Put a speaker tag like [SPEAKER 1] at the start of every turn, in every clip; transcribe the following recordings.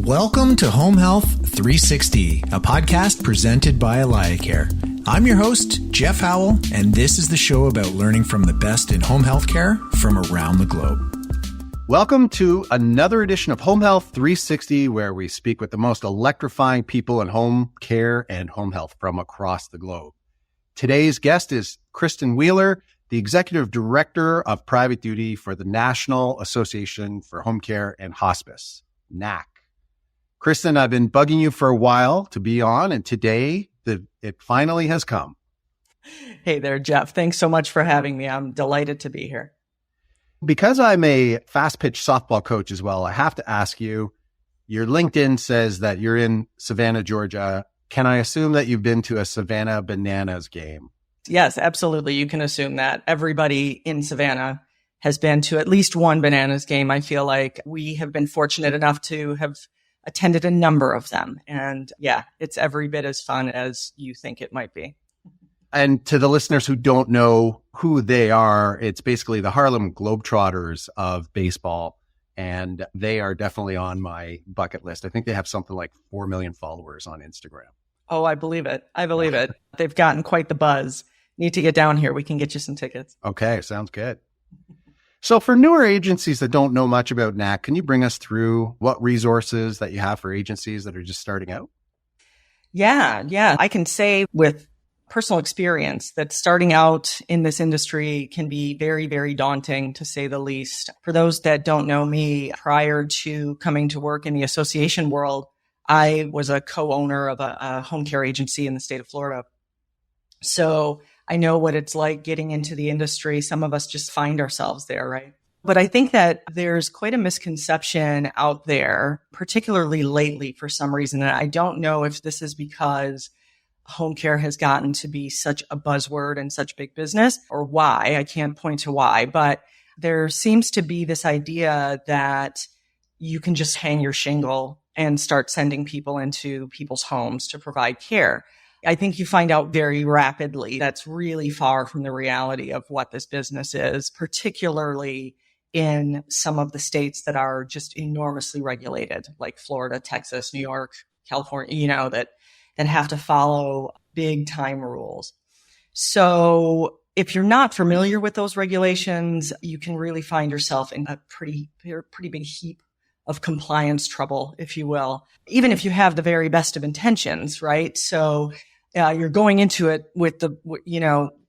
[SPEAKER 1] Welcome to Home Health 360, a podcast presented by AlayaCare. I'm your host, Jeff Howell, and this is the show about learning from the best in home health care from around the globe.
[SPEAKER 2] Welcome to another edition of Home Health 360, where we speak with the most electrifying people in home care and home health from across the globe. Today's guest is Kristin Wheeler, the Executive Director of Private Duty for the National Association for Home Care and Hospice, NAHC. Kristin, I've been bugging you for a while to be on, and today it finally has come.
[SPEAKER 3] Hey there, Jeff. Thanks so much for having me. I'm delighted to be here.
[SPEAKER 2] Because I'm a fast pitch softball coach as well, I have to ask you, your LinkedIn says that you're in Savannah, Georgia. Can I assume that you've been to a Savannah Bananas game?
[SPEAKER 3] Yes, absolutely. You can assume that. Everybody in Savannah has been to at least one Bananas game. I feel like we have been fortunate enough to have attended a number of them. And yeah, it's every bit as fun as you think it might be.
[SPEAKER 2] And to the listeners who don't know who they are, it's basically the Harlem Globetrotters of baseball. And they are definitely on my bucket list. I think they have something like 4 million followers on Instagram.
[SPEAKER 3] Oh, I believe it. I believe it. They've gotten quite the buzz. Need to get down here. We can get you some tickets.
[SPEAKER 2] Okay, sounds good. So for newer agencies that don't know much about NAHC, can you bring us through what resources that you have for agencies that are just starting out?
[SPEAKER 3] Yeah. I can say with personal experience that starting out in this industry can be very, very daunting, to say the least. For those that don't know me, prior to coming to work in the association world, I was a co-owner of a home care agency in the state of Florida. So I know what it's like getting into the industry. Some of us just find ourselves there, right? But I think that there's quite a misconception out there, particularly lately for some reason. And I don't know if this is because home care has gotten to be such a buzzword and such big business, or why. I can't point to why, but there seems to be this idea that you can just hang your shingle and start sending people into people's homes to provide care. I think you find out very rapidly that's really far from the reality of what this business is, particularly in some of the states that are just enormously regulated, like Florida, Texas, New York, California, that have to follow big time rules. So if you're not familiar with those regulations, you can really find yourself in a pretty big heap of compliance trouble, if you will, even if you have the very best of intentions, right? So you're going into it with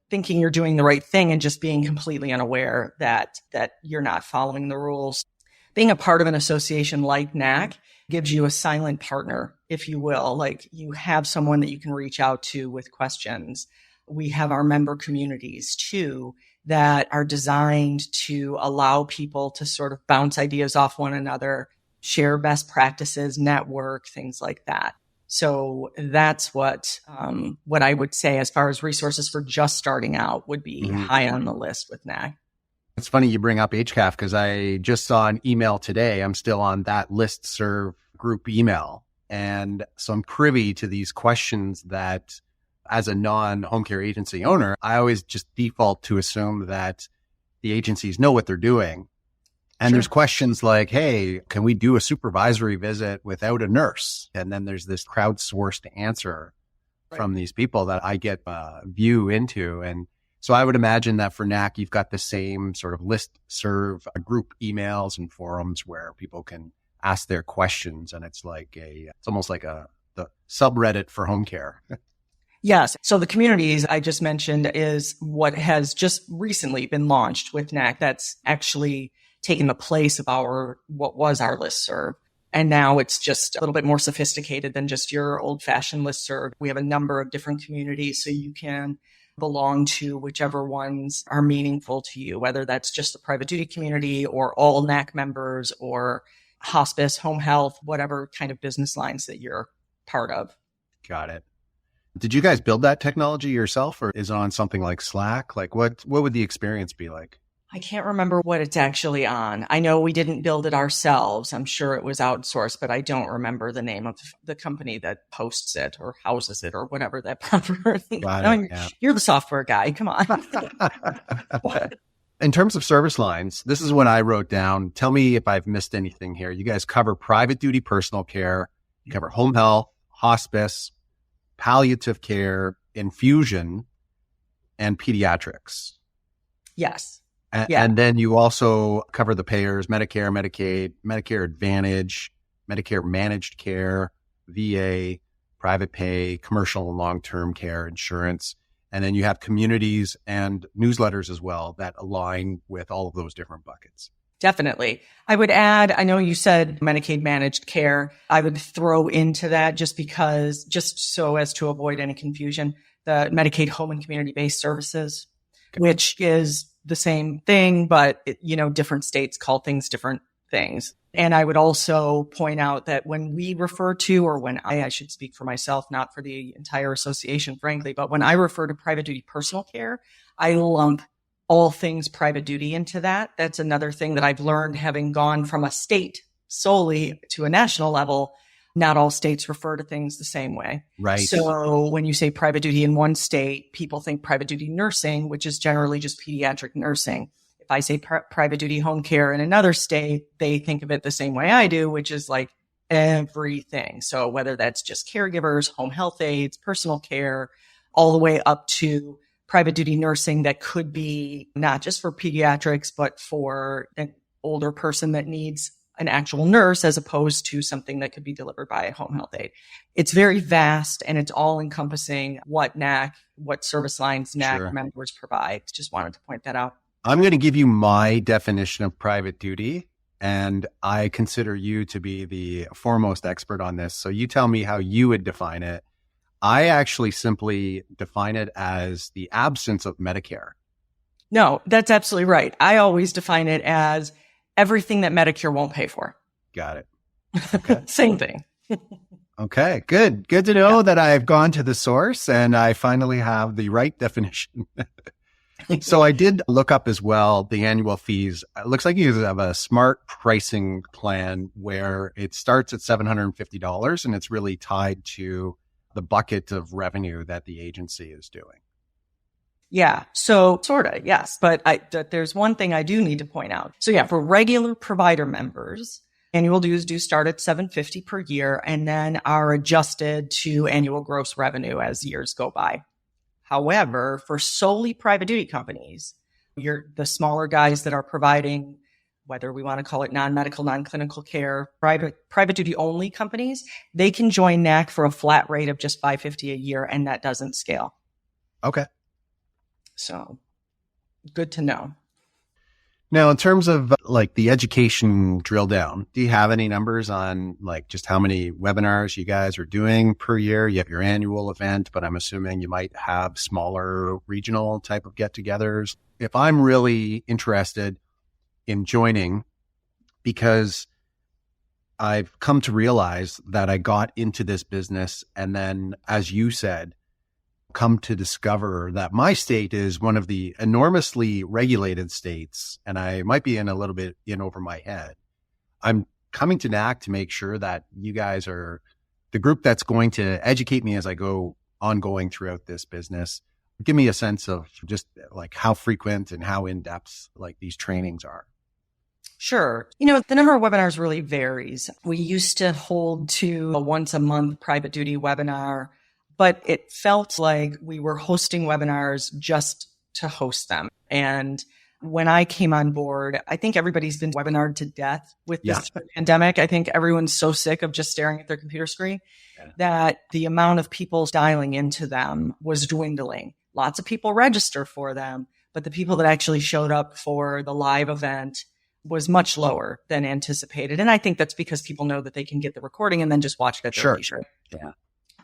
[SPEAKER 3] thinking you're doing the right thing and just being completely unaware that you're not following the rules. Being a part of an association like NAHC gives you a silent partner, if you will. Like, you have someone that you can reach out to with questions. We have our member communities too that are designed to allow people to sort of bounce ideas off one another, share best practices, network, things like that. So that's what I would say as far as resources for just starting out would be high on the list with NAHC.
[SPEAKER 2] It's funny you bring up HCAF because I just saw an email today. I'm still on that listserv group email. And so I'm privy to these questions that, as a non-home care agency owner, I always just default to assume that the agencies know what they're doing. And There's questions like, hey, can we do a supervisory visit without a nurse? And then there's this crowdsourced answer from these people that I get a view into. And so I would imagine that for NAHC, you've got the same sort of listserv group emails and forums where people can ask their questions. And it's almost like the subreddit for home care.
[SPEAKER 3] Yes. So the communities I just mentioned is what has just recently been launched with NAHC. That's actually taken the place of what was our listserv. And now it's just a little bit more sophisticated than just your old-fashioned listserv. We have a number of different communities, so you can belong to whichever ones are meaningful to you, whether that's just the private duty community or all NAHC members or hospice, home health, whatever kind of business lines that you're part of.
[SPEAKER 2] Got it. Did you guys build that technology yourself, or is it on something like Slack? Like what would the experience be like?
[SPEAKER 3] I can't remember what it's actually on. I know we didn't build it ourselves. I'm sure it was outsourced, but I don't remember the name of the company that hosts it or houses it or whatever that proper thing. You're the software guy. Come on.
[SPEAKER 2] In terms of service lines, this is what I wrote down. Tell me if I've missed anything here. You guys cover private duty personal care, you cover home health, hospice, palliative care, infusion, and pediatrics.
[SPEAKER 3] Yes.
[SPEAKER 2] And then you also cover the payers, Medicare, Medicaid, Medicare Advantage, Medicare Managed Care, VA, private pay, commercial and long-term care insurance. And then you have communities and newsletters as well that align with all of those different buckets.
[SPEAKER 3] Definitely. I would add, I know you said Medicaid managed care. I would throw into that just so as to avoid any confusion, the Medicaid home and community-based services, which is the same thing, but different states call things different things. And I would also point out that when we refer to, or when I should speak for myself, not for the entire association, frankly, but when I refer to private duty personal care, I lump all things private duty into that. That's another thing that I've learned having gone from a state solely to a national level. Not all states refer to things the same way.
[SPEAKER 2] Right.
[SPEAKER 3] So when you say private duty in one state, people think private duty nursing, which is generally just pediatric nursing. If I say private duty home care in another state, they think of it the same way I do, which is like everything. So whether that's just caregivers, home health aides, personal care, all the way up to private duty nursing that could be not just for pediatrics, but for an older person that needs an actual nurse as opposed to something that could be delivered by a home health aide. It's very vast and it's all encompassing what service lines NAHC members provide. Just wanted to point that out.
[SPEAKER 2] I'm going to give you my definition of private duty, and I consider you to be the foremost expert on this. So you tell me how you would define it. I actually simply define it as the absence of Medicare.
[SPEAKER 3] No, that's absolutely right. I always define it as everything that Medicare won't pay for.
[SPEAKER 2] Got it. Okay.
[SPEAKER 3] Same thing.
[SPEAKER 2] Okay, good. Good to know that I've gone to the source and I finally have the right definition. So I did look up as well the annual fees. It looks like you have a smart pricing plan where it starts at $750 and it's really tied to the bucket of revenue that the agency is doing.
[SPEAKER 3] Yeah. So sort of, yes. But there's one thing I do need to point out. So yeah, for regular provider members, annual dues do start at $750 per year and then are adjusted to annual gross revenue as years go by. However, for solely private duty companies, the smaller guys that are providing, whether we want to call it non-medical, non-clinical care, private duty only companies, they can join NAHC for a flat rate of just $550 a year, and that doesn't scale.
[SPEAKER 2] Okay.
[SPEAKER 3] So good to know.
[SPEAKER 2] Now, in terms of like the education drill down, do you have any numbers on like just how many webinars you guys are doing per year? You have your annual event, but I'm assuming you might have smaller regional type of get-togethers. If I'm really interested in joining, because I've come to realize that I got into this business and then, as you said, come to discover that my state is one of the enormously regulated states, and I might be in a little bit in over my head. I'm coming to NAHC to make sure that you guys are the group that's going to educate me as I go ongoing throughout this business. Give me a sense of just like how frequent and how in-depth like these trainings are.
[SPEAKER 3] Sure. The number of webinars really varies. We used to hold to a once a month private duty webinar, but it felt like we were hosting webinars just to host them. And when I came on board, I think everybody's been webinared to death with this pandemic. I think everyone's so sick of just staring at their computer screen that the amount of people dialing into them was dwindling. Lots of people register for them, but the people that actually showed up for the live event was much lower than anticipated. And I think that's because people know that they can get the recording and then just watch it at their leisure.
[SPEAKER 2] Yeah.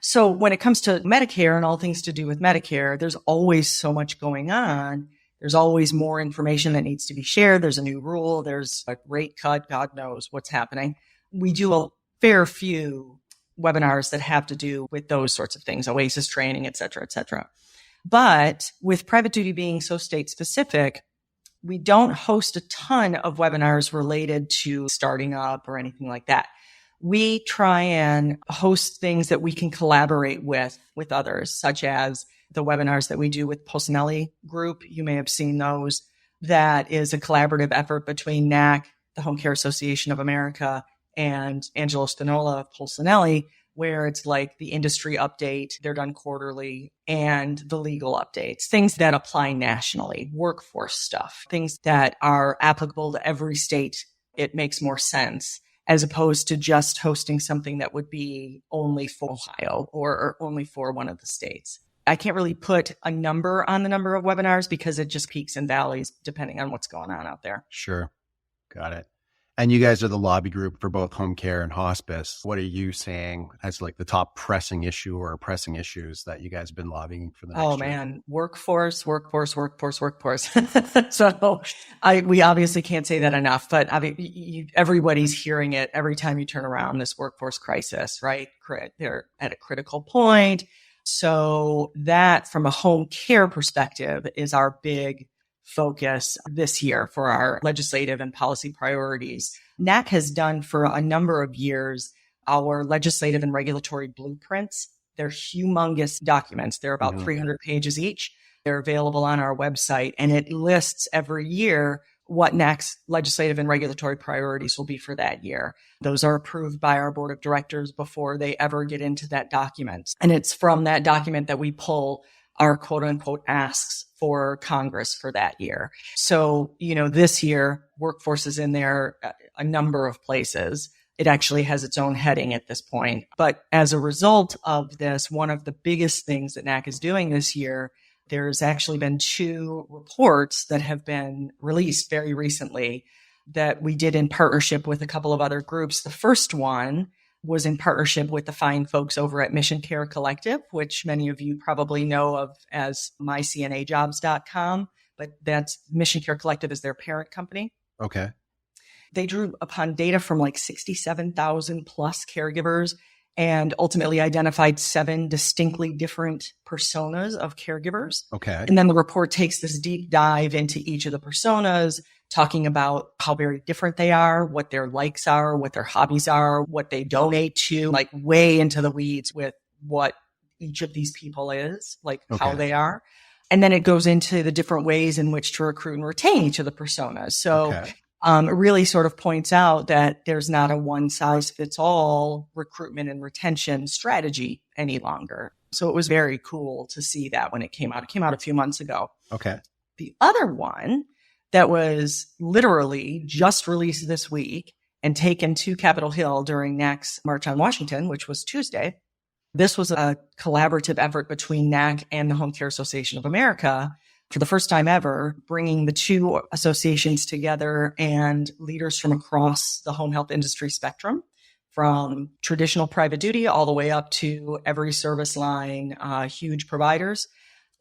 [SPEAKER 3] So when it comes to Medicare and all things to do with Medicare, there's always so much going on. There's always more information that needs to be shared. There's a new rule. There's a rate cut. God knows what's happening. We do a fair few webinars that have to do with those sorts of things, OASIS training, et cetera, et cetera. But with private duty being so state specific, we don't host a ton of webinars related to starting up or anything like that. We try and host things that we can collaborate with others, such as the webinars that we do with Posinelli Group. You may have seen those. that is a collaborative effort between NAHC, the Home Care Association of America, and Angelo Spinola of Polsinelli, where it's like the industry update, they're done quarterly, and the legal updates, things that apply nationally, workforce stuff, things that are applicable to every state. It makes more sense as opposed to just hosting something that would be only for Ohio or only for one of the states. I can't really put a number on the number of webinars because it just peaks and valleys depending on what's going on out there.
[SPEAKER 2] Sure. Got it. And you guys are the lobby group for both home care and hospice. What are you saying as like the top pressing issue or pressing issues that you guys have been lobbying for the next year?
[SPEAKER 3] Oh man, workforce. So we obviously can't say that enough, but everybody's hearing it every time you turn around, this workforce crisis, right? They're at a critical point. So that from a home care perspective is our big focus this year for our legislative and policy priorities. NAHC has done for a number of years our legislative and regulatory blueprints. They're humongous documents. They're about 300 pages each. They're available on our website, and it lists every year what NAHC's legislative and regulatory priorities will be for that year. Those are approved by our board of directors before they ever get into that document. And it's from that document that we pull our quote unquote asks for Congress for that year. So, this year, workforce is in there a number of places. It actually has its own heading at this point. But as a result of this, one of the biggest things that NAHC is doing this year, there's actually been 2 reports that have been released very recently that we did in partnership with a couple of other groups. The first one was in partnership with the fine folks over at Mission Care Collective, which many of you probably know of as mycnajobs.com, but that's Mission Care Collective is their parent company.
[SPEAKER 2] Okay.
[SPEAKER 3] They drew upon data from like 67,000 plus caregivers and ultimately identified 7 distinctly different personas of caregivers.
[SPEAKER 2] Okay.
[SPEAKER 3] And then the report takes this deep dive into each of the personas, talking about how very different they are, what their likes are, what their hobbies are, what they donate to, like way into the weeds with what each of these people is, like how they are. And then it goes into the different ways in which to recruit and retain each of the personas. So it really sort of points out that there's not a one size fits all recruitment and retention strategy any longer. So it was very cool to see that when it came out. It came out a few months ago.
[SPEAKER 2] Okay.
[SPEAKER 3] The other one that was literally just released this week and taken to Capitol Hill during NAHC's March on Washington, which was Tuesday. This was a collaborative effort between NAHC and the Home Care Association of America for the first time ever, bringing the 2 associations together and leaders from across the home health industry spectrum, from traditional private duty all the way up to every service line, huge providers.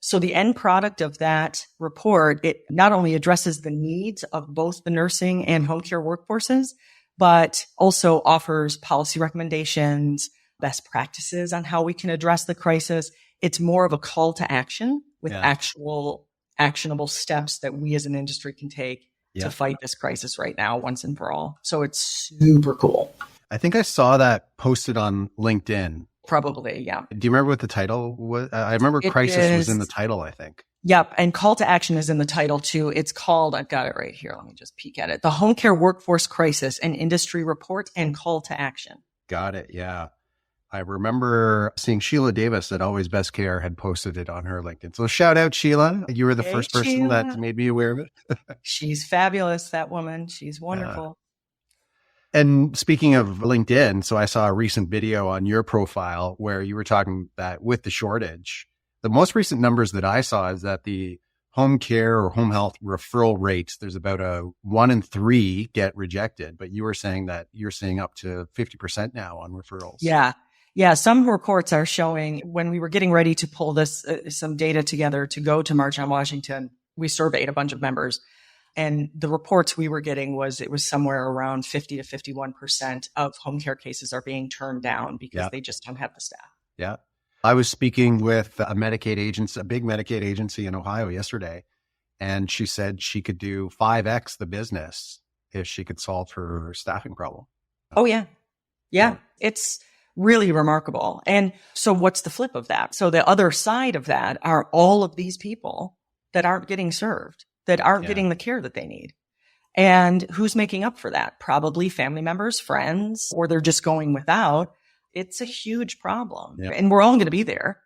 [SPEAKER 3] So the end product of that report, it not only addresses the needs of both the nursing and home care workforces, but also offers policy recommendations, best practices on how we can address the crisis. It's more of a call to action with actual actionable steps that we as an industry can take to fight this crisis right now, once and for all. So it's super cool.
[SPEAKER 2] I think I saw that posted on LinkedIn.
[SPEAKER 3] Probably, yeah.
[SPEAKER 2] Do you remember what the title was? I remember crisis was in the title, I think.
[SPEAKER 3] Yep. And call to action is in the title too. It's called, I've got it right here. Let me just peek at it. The Home Care Workforce Crisis, an Industry Report and Call to Action.
[SPEAKER 2] Got it. Yeah. I remember seeing Sheila Davis at Always Best Care had posted it on her LinkedIn. So shout out, Sheila. You were the first person that made me aware of it.
[SPEAKER 3] She's fabulous, that woman. She's wonderful.
[SPEAKER 2] And speaking of LinkedIn, so I saw a recent video on your profile where you were talking that with the shortage, the most recent numbers that I saw is that the home care or home health referral rates, there's about a 1 in 3 get rejected, but you were saying that you're seeing up to 50% now on referrals.
[SPEAKER 3] Yeah. Yeah. Some reports are showing when we were getting ready to pull this, some data together to go to March on Washington, we surveyed a bunch of members. And the reports we were getting it was somewhere around 50 to 51% of home care cases are being turned down because they just don't have the staff.
[SPEAKER 2] Yeah. I was speaking with a Medicaid agency, a big Medicaid agency in Ohio yesterday, and she said she could do 5x the business if she could solve her staffing problem.
[SPEAKER 3] Oh, yeah. Yeah. It's really remarkable. And so what's the flip of that? So the other side of that are all of these people that aren't getting served. that aren't getting the care that they need. And who's making up for that? Probably family members, friends, or they're just going without. It's a huge problem.
[SPEAKER 2] Yeah.
[SPEAKER 3] And we're all going to be there,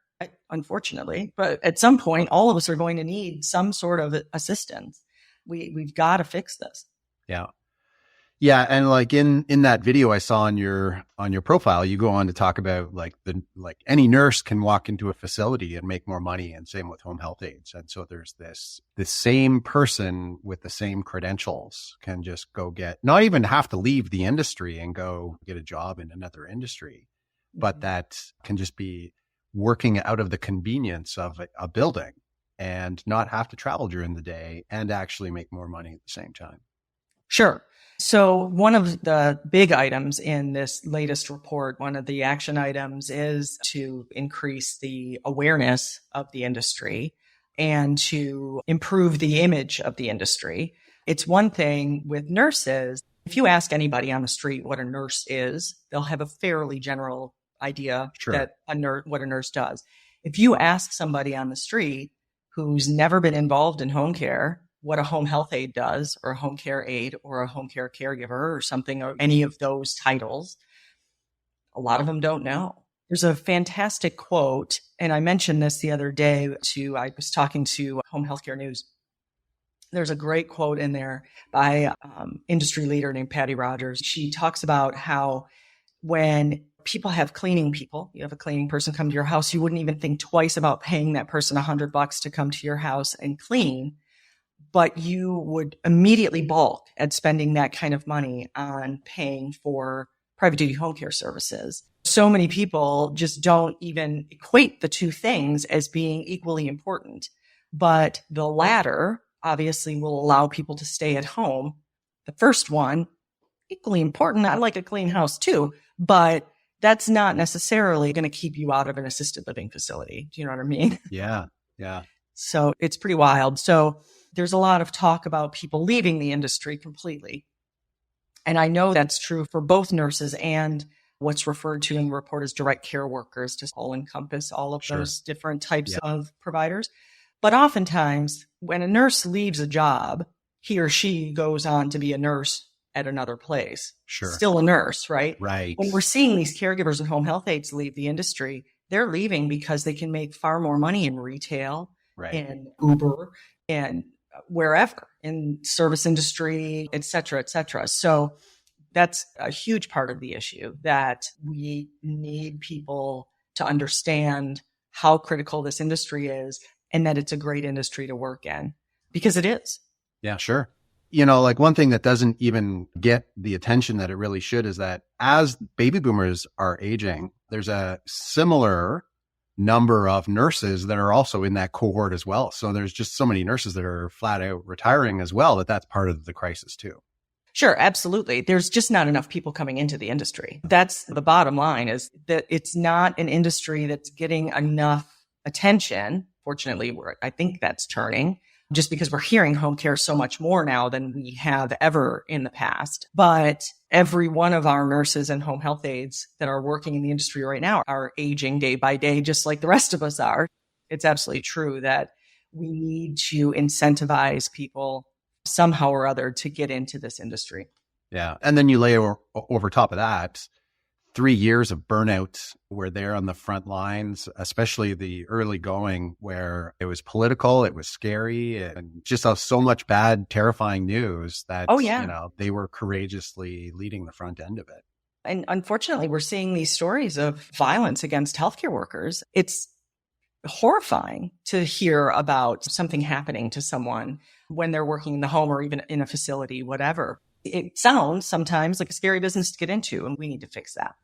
[SPEAKER 3] unfortunately. But at some point, all of us are going to need some sort of assistance. We've got to fix this.
[SPEAKER 2] Yeah. Yeah. And like in that video I saw on your profile, you go on to talk about like any nurse can walk into a facility and make more money, and same with home health aides. And so there's the same person with the same credentials can just go not even have to leave the industry and go get a job in another industry, but that can just be working out of the convenience of a building and not have to travel during the day and actually make more money at the same time.
[SPEAKER 3] Sure. So one of the big items in this latest report, one of the action items, is to increase the awareness of the industry and to improve the image of the industry. It's one thing with nurses. If you ask anybody on the street what a nurse is, they'll have a fairly general idea that what a nurse does. If you ask somebody on the street who's never been involved in home care what a home health aide does, or a home care aide, or a home care caregiver, or something, or any of those titles, a lot of them don't know. There's a fantastic quote, and I mentioned this the other day I was talking to Home Healthcare News. There's a great quote in there by industry leader named Patty Rogers. She talks about how when people have cleaning people, you have a cleaning person come to your house, you wouldn't even think twice about paying that person $100 to come to your house and clean, but you would immediately balk at spending that kind of money on paying for private duty home care services. So many people just don't even equate the two things as being equally important. But the latter obviously will allow people to stay at home. The first one, equally important. I like a clean house too, but that's not necessarily going to keep you out of an assisted living facility. Do you know what I mean?
[SPEAKER 2] Yeah. Yeah.
[SPEAKER 3] So it's pretty wild. So there's a lot of talk about people leaving the industry completely. And I know that's true for both nurses and what's referred to in the report as direct care workers, to all encompass all of those different types of providers. But oftentimes when a nurse leaves a job, he or she goes on to be a nurse at another place.
[SPEAKER 2] Sure.
[SPEAKER 3] Still a nurse, right?
[SPEAKER 2] Right.
[SPEAKER 3] When we're seeing these caregivers and home health aides leave the industry, they're leaving because they can make far more money in retail, in Uber, and wherever, in service industry, et cetera, et cetera. So that's a huge part of the issue, that we need people to understand how critical this industry is and that it's a great industry to work in, because it is.
[SPEAKER 2] Yeah, sure. You know, like one thing that doesn't even get the attention that it really should is that as baby boomers are aging, there's a similar number of nurses that are also in that cohort as well. So there's just so many nurses that are flat out retiring as well, that's part of the crisis too.
[SPEAKER 3] Sure, absolutely. There's just not enough people coming into the industry. That's the bottom line, is that it's not an industry that's getting enough attention. Fortunately, I think that's turning, just because we're hearing home care so much more now than we have ever in the past. But every one of our nurses and home health aides that are working in the industry right now are aging day by day, just like the rest of us are. It's absolutely true that we need to incentivize people somehow or other to get into this industry.
[SPEAKER 2] Yeah. And then you lay over top of that 3 years of burnout where they're on the front lines, especially the early going, where it was political, it was scary, and just so much bad, terrifying news that, you know, they were courageously leading the front end of it.
[SPEAKER 3] And unfortunately, we're seeing these stories of violence against healthcare workers. It's horrifying to hear about something happening to someone when they're working in the home or even in a facility, whatever. It sounds sometimes like a scary business to get into, and we need to fix that.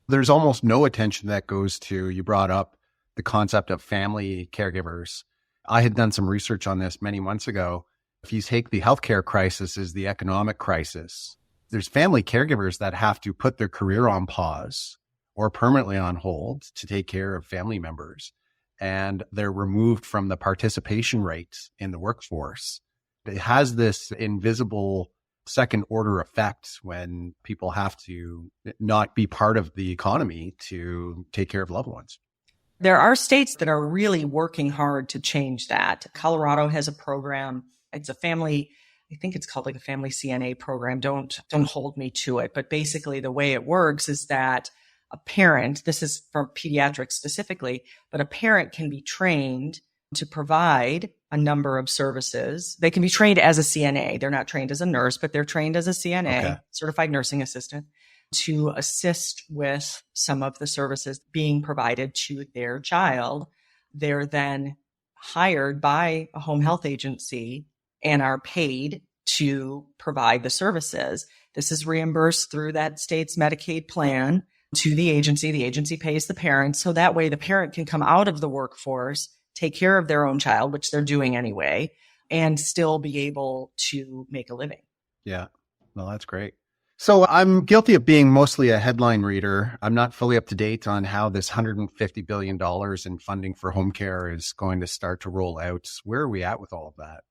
[SPEAKER 2] There's almost no attention that goes to, you brought up the concept of family caregivers. I had done some research on this many months ago. If you take the healthcare crisis as the economic crisis, there's family caregivers that have to put their career on pause or permanently on hold to take care of family members. And they're removed from the participation rate in the workforce. It has this invisible second order effect when people have to not be part of the economy to take care of loved ones.
[SPEAKER 3] There are states that are really working hard to change that. Colorado has a program It's a family, I think it's called like a family CNA program. Don't hold me to it. But basically the way it works is that a parent, this is for pediatrics specifically, but a parent can be trained to provide a number of services. They can be trained as a CNA. They're not trained as a nurse, but they're trained as a CNA, certified nursing assistant, to assist with some of the services being provided to their child. They're then hired by a home health agency and are paid to provide the services. This is reimbursed through that state's Medicaid plan to the agency. The agency pays the parent. So that way the parent can come out of the workforce, take care of their own child, which they're doing anyway, and still be able to make a living.
[SPEAKER 2] Yeah. Well, that's great. So I'm guilty of being mostly a headline reader. I'm not fully up to date on how this $150 billion in funding for home care is going to start to roll out. Where are we at with all of that?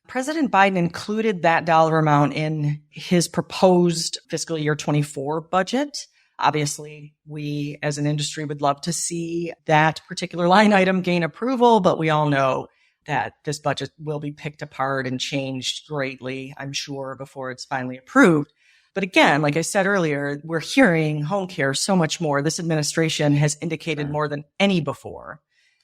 [SPEAKER 3] President Biden included that dollar amount in his proposed fiscal year 24 budget. Obviously, we as an industry would love to see that particular line item gain approval, but we all know that this budget will be picked apart and changed greatly, I'm sure, before it's finally approved. But again, like I said earlier, we're hearing home care so much more. This administration has indicated more than any before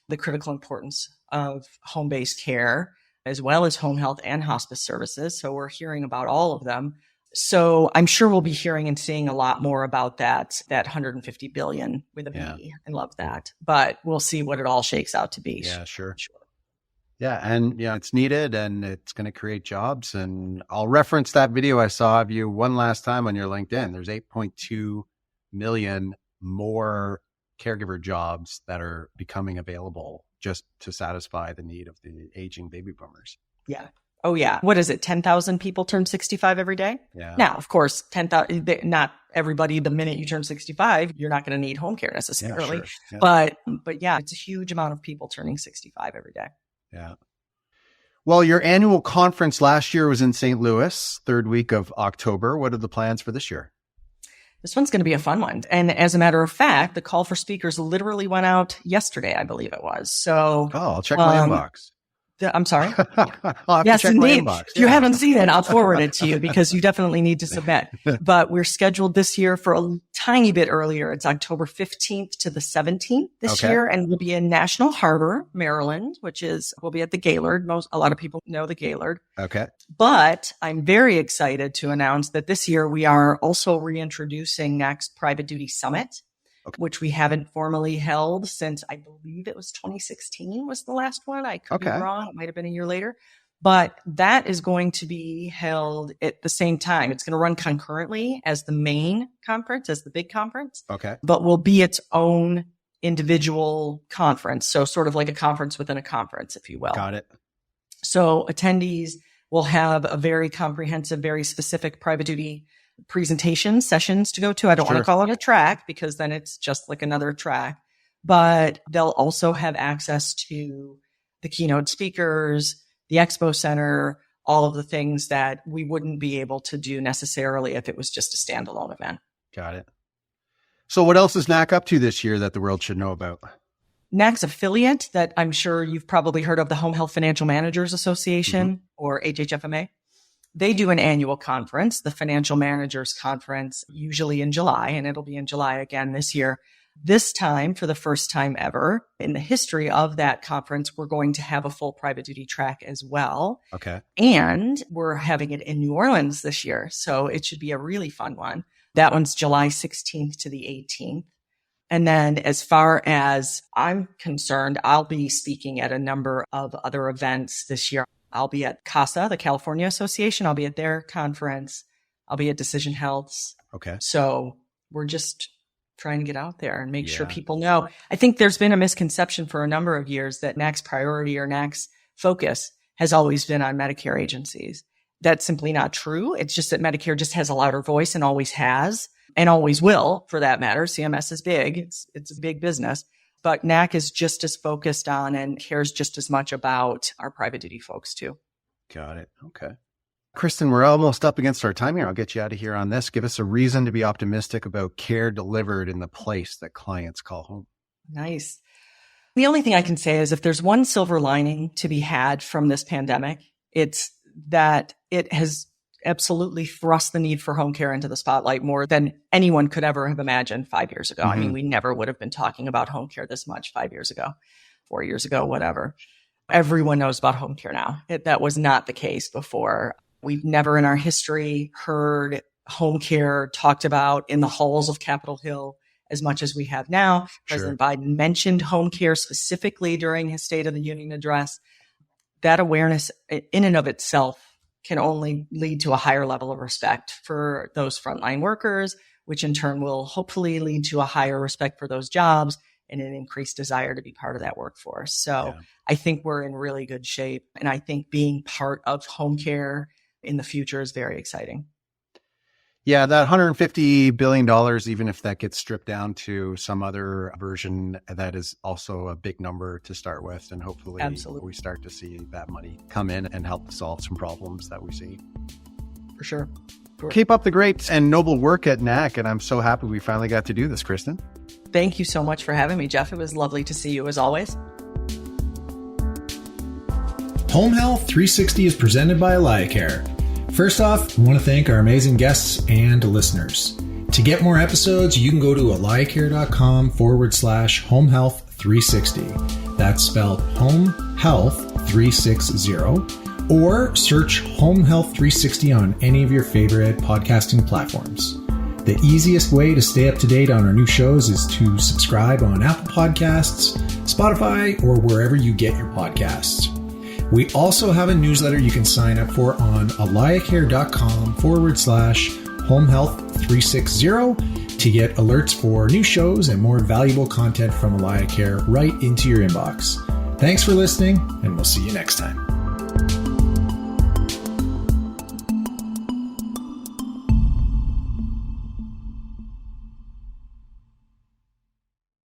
[SPEAKER 3] the critical importance of home-based care, as well as home health and hospice services. So we're hearing about all of them. So I'm sure we'll be hearing and seeing a lot more about that $150 billion with a B. I love that. But we'll see what it all shakes out to be.
[SPEAKER 2] Yeah, sure. Yeah. And it's needed and it's going to create jobs. And I'll reference that video I saw of you one last time on your LinkedIn. There's 8.2 million more caregiver jobs that are becoming available just to satisfy the need of the aging baby boomers.
[SPEAKER 3] Yeah. Oh, yeah. What is it? 10,000 people turn 65 every day?
[SPEAKER 2] Yeah.
[SPEAKER 3] Now, of course, 10,000, not everybody, the minute you turn 65, you're not going to need home care necessarily.
[SPEAKER 2] Yeah, sure. Yeah.
[SPEAKER 3] But yeah, it's a huge amount of people turning 65 every day.
[SPEAKER 2] Yeah. Well, your annual conference last year was in St. Louis, third week of October. What are the plans for this year?
[SPEAKER 3] This one's going to be a fun one. And as a matter of fact, the call for speakers literally went out yesterday, I believe it was. So,
[SPEAKER 2] I'll check my inbox.
[SPEAKER 3] I'm sorry.
[SPEAKER 2] I'll have
[SPEAKER 3] yes,
[SPEAKER 2] to check my
[SPEAKER 3] indeed.
[SPEAKER 2] inbox.
[SPEAKER 3] If you haven't seen it, I'll forward it to you because you definitely need to submit. But we're scheduled this year for a tiny bit earlier. It's October 15th to the 17th this year. And we'll be in National Harbor, Maryland, we'll be at the Gaylord. A lot of people know the Gaylord.
[SPEAKER 2] Okay.
[SPEAKER 3] But I'm very excited to announce that this year we are also reintroducing NAHC Private Duty Summit. Okay. Which we haven't formally held since I believe it was 2016 was the last one. I could be wrong. It might have been a year later. But that is going to be held at the same time. It's going to run concurrently as the main conference, as the big conference.
[SPEAKER 2] Okay.
[SPEAKER 3] But will be its own individual conference. So sort of like a conference within a conference, if you will.
[SPEAKER 2] Got it.
[SPEAKER 3] So attendees will have a very comprehensive, very specific private duty presentation sessions to go to. I don't want to call it a track because then it's just like another track, but they'll also have access to the keynote speakers, the expo center, all of the things that we wouldn't be able to do necessarily if it was just a standalone event.
[SPEAKER 2] Got it. So what else is NAHC up to this year that the world should know about?
[SPEAKER 3] NAHC's affiliate that I'm sure you've probably heard of, the Home Health Financial Managers Association, or HHFMA. They do an annual conference, the Financial Managers Conference, usually in July, and it'll be in July again this year. This time, for the first time ever in the history of that conference, we're going to have a full private duty track as well.
[SPEAKER 2] Okay.
[SPEAKER 3] And we're having it in New Orleans this year. So it should be a really fun one. That one's July 16th to the 18th. And then as far as I'm concerned, I'll be speaking at a number of other events this year. I'll be at CASA, the California Association. I'll be at their conference. I'll be at Decision Health's.
[SPEAKER 2] Okay.
[SPEAKER 3] So we're just trying to get out there and make sure people know. I think there's been a misconception for a number of years that NAHC's priority or NAHC's focus has always been on Medicare agencies. That's simply not true. It's just that Medicare just has a louder voice and always has and always will, for that matter. CMS is big. It's a big business. But NAHC is just as focused on and cares just as much about our private duty folks too.
[SPEAKER 2] Got it. Okay. Kristin, we're almost up against our time here. I'll get you out of here on this. Give us a reason to be optimistic about care delivered in the place that clients call home.
[SPEAKER 3] Nice. The only thing I can say is if there's one silver lining to be had from this pandemic, It's that it has absolutely thrust the need for home care into the spotlight more than anyone could ever have imagined 5 years ago. I mean, we never would have been talking about home care this much 5 years ago, 4 years ago, whatever. Everyone knows about home care now. That was not the case before. We've never in our history heard home care talked about in the halls of Capitol Hill as much as we have now. President Biden mentioned home care specifically during his State of the Union address. That awareness in and of itself can only lead to a higher level of respect for those frontline workers, which in turn will hopefully lead to a higher respect for those jobs and an increased desire to be part of that workforce. So I think we're in really good shape. And I think being part of home care in the future is very exciting.
[SPEAKER 2] Yeah, that $150 billion, even if that gets stripped down to some other version, that is also a big number to start with. And hopefully we start to see that money come in and help solve some problems that we see.
[SPEAKER 3] For sure.
[SPEAKER 2] Keep up the great and noble work at NAHC. And I'm so happy we finally got to do this, Kristin.
[SPEAKER 3] Thank you so much for having me, Jeff. It was lovely to see you as always.
[SPEAKER 1] Home Health 360 is presented by AlayaCare. First off, I want to thank our amazing guests and listeners. To get more episodes, you can go to alayacare.com/Home Health 360. That's spelled Home Health 360. Or search Home Health 360 on any of your favorite podcasting platforms. The easiest way to stay up to date on our new shows is to subscribe on Apple Podcasts, Spotify, or wherever you get your podcasts. We also have a newsletter you can sign up for on alayacare.com/Home Health 360 to get alerts for new shows and more valuable content from AlayaCare right into your inbox. Thanks for listening, and we'll see you next time.